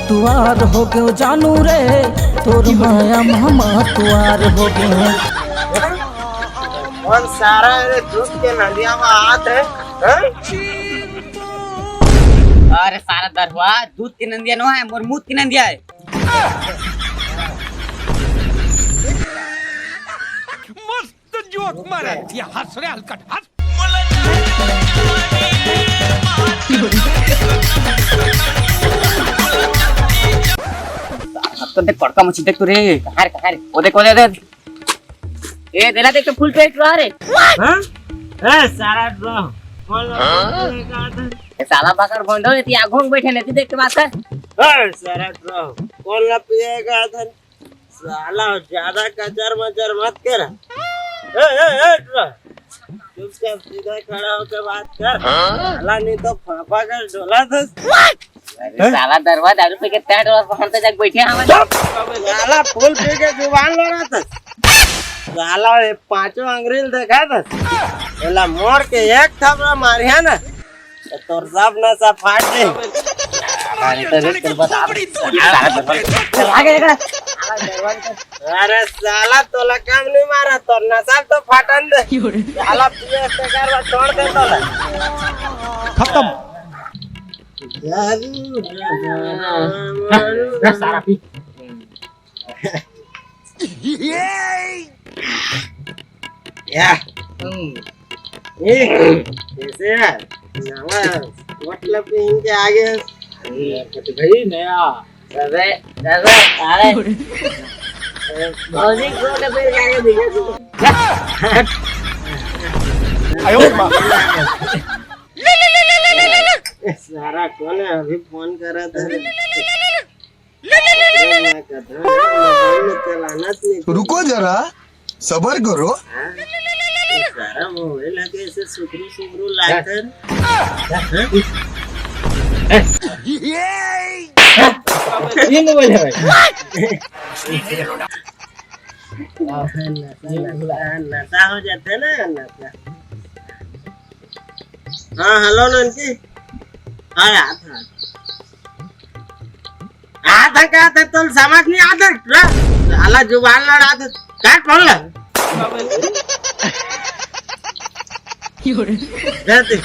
तुआर हो गयो जानू रे, तोर माया मामा तुआर हो गयो। कौन सारा रे दूध के नदिया में हाथ है? अरे सारा दरवा दूध की नंदिया नो है, मोर मूत की नंदिया है। मस्त जोक मारा दिया, हंस रे हलकट हंस। अब तो देख कड़का मछली देख तू रे, कहां रे वो देख ए देला देख तो फुल पेट रहा रे। हां ए सारा ड्रो कौन ए साला बकर भोंडो रे ती आगों बैठे ने ती देख के बात कर। ए सारा ड्रो कौन ला पिएगा धन साला ज्यादा कचर मचर मत कर। ए ड्रो चुपचाप सीधा खड़ा होकर बात कर, साला नहीं तो फाफा कर डोला था। साला दरवा दारू पे के टाट और पहनते जाके बैठे हमें। साला फूल पी के जुबान लड़ा था, साला ये पांचों अंग्रेज देखा था, एला मोर के एक थपड़ा मारिया ना तो तोर सब नसा फाट दे। अरे तो देख कर बता चल आगे एकड़ा। अरे साला तोला काम नहीं मारा, तोर नसा तो फाटन दे। साला पिए से करवा छोड़ दे तोला खत्म। सारा पी या कैसे है मतलब इनके आगे भाई नया अरे मौजी को तो फिर आगे दिखा तू। आयो मां सारा कौन है? अभी फोन करा था। रुको जरा सबर करो। सारा मोबाइल लगे ऐसे सुगरू सुगरू लाकर ये मोबाइल है भाई। नशा हो जाता है ना नशा। हाँ हेलो नंकी, हाँ आता क्या था तुम समझ नहीं आता साला जुबान लड़ा था काट फोन ला जाते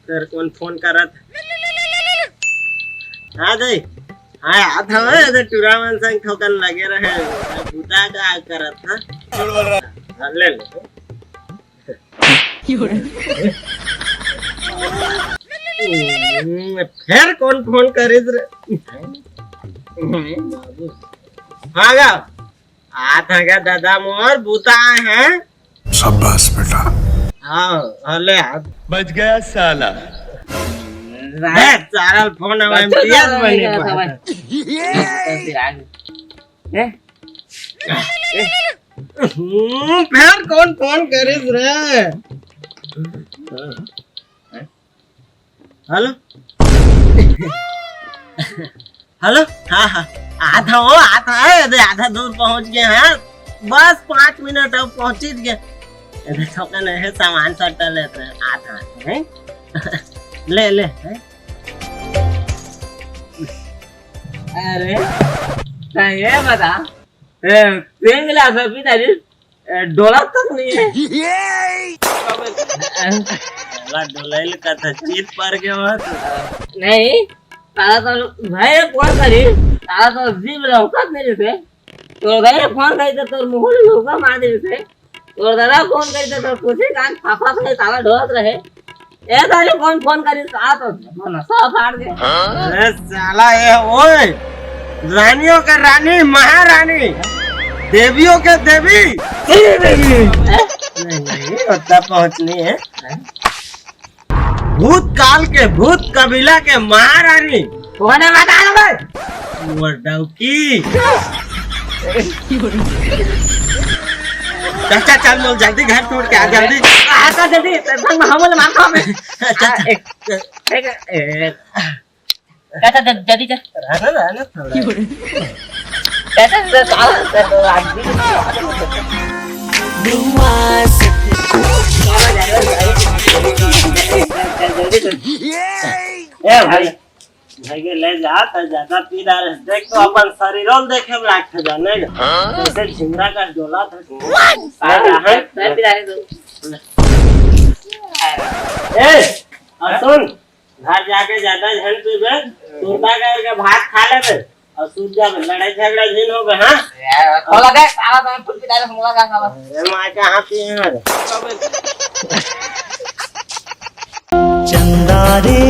तेरे कौन फोन कर रहा था? हाँ दे हाँ आता है इधर टूरामन संग ठोकन लगे रहे बुता का कर रहा था। ले ले फिर कौन फोन करे हाँ आता क्या दादा मोर बूता हैं। शाबाश बेटा। हाँ हले बच गया साला। सारा फोन एमटीएस बने फिर कौन फोन करे रे? हेलो हेलो हाँ हाँ आधा हो आता है आधा दूर पहुंच गए हैं, बस 5 मिनट अब पहुंच गए। थोकन है सामान सट्टा लेते हैं आधा है ले ले है? अरे ये बता तीन गिलास पीता जी डोला तक नहीं है। डोलाइल का था चीत पर गया वहाँ नहीं तारा तो भाई फोन करी तारा तो जीव लौकत नहीं थे तो भाई फोन करी तो तोर मुंह लौका मार दे थे तोर दादा फोन करी तो पूछे कान फाफा से ताला ढोत रहे ए तारे कौन फोन करी आ तो मन सब फाड़ गए। अरे साला ये ओए रानियों का रानी महारानी देवियों के देवी नहीं उतना पहुंचनी है। भूतकाल के भूत कबीला के महारानी कौन है बता दो भाई वो डौकी। चाचा चल मोल जल्दी घर छोड़ के आ जल्दी आता जल्दी संग में हमल मारता मैं चाचा जल्दी चल रहना थोड़ा चाचा साला ए भाई भाई के ले जा तो ज्यादा पी रहा है देख तो अपन शरीरों देखे में लाग जाने जैसे झिंगरा का डोला था मैं पिला दो ए और सुन घर जाके ज्यादा झंड पीबे तुरता करके भात खा लेबे और सूत जाबे लड़ाई झगड़ा दिन होबे हां खोला दे साला तो फुल पिला दे मोला का साला अरे मां कहां पे है चंदा रे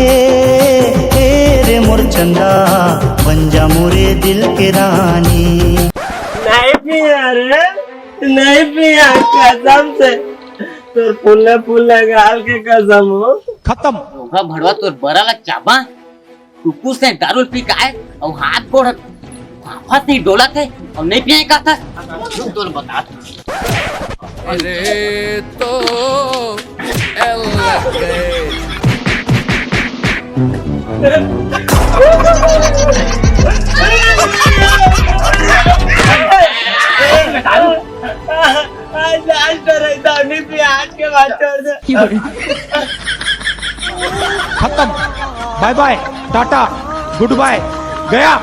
मोर चंदा बन जा मोरे दिल के रानी। नहीं पिया रे नहीं पिया कसम से तोर फुल्ले गाल के कसम हो खत्म ओहा भड़वा तोर बरा ला चाबा कुकू से दारू पी के आए और हाथ गोड़ हाथ नहीं डोला थे और नहीं पिए का था तोर बता अरे तो एल आज तो रहता नहीं पिया आज के बाद छोड़ दे खत्म bye bye tata goodbye गया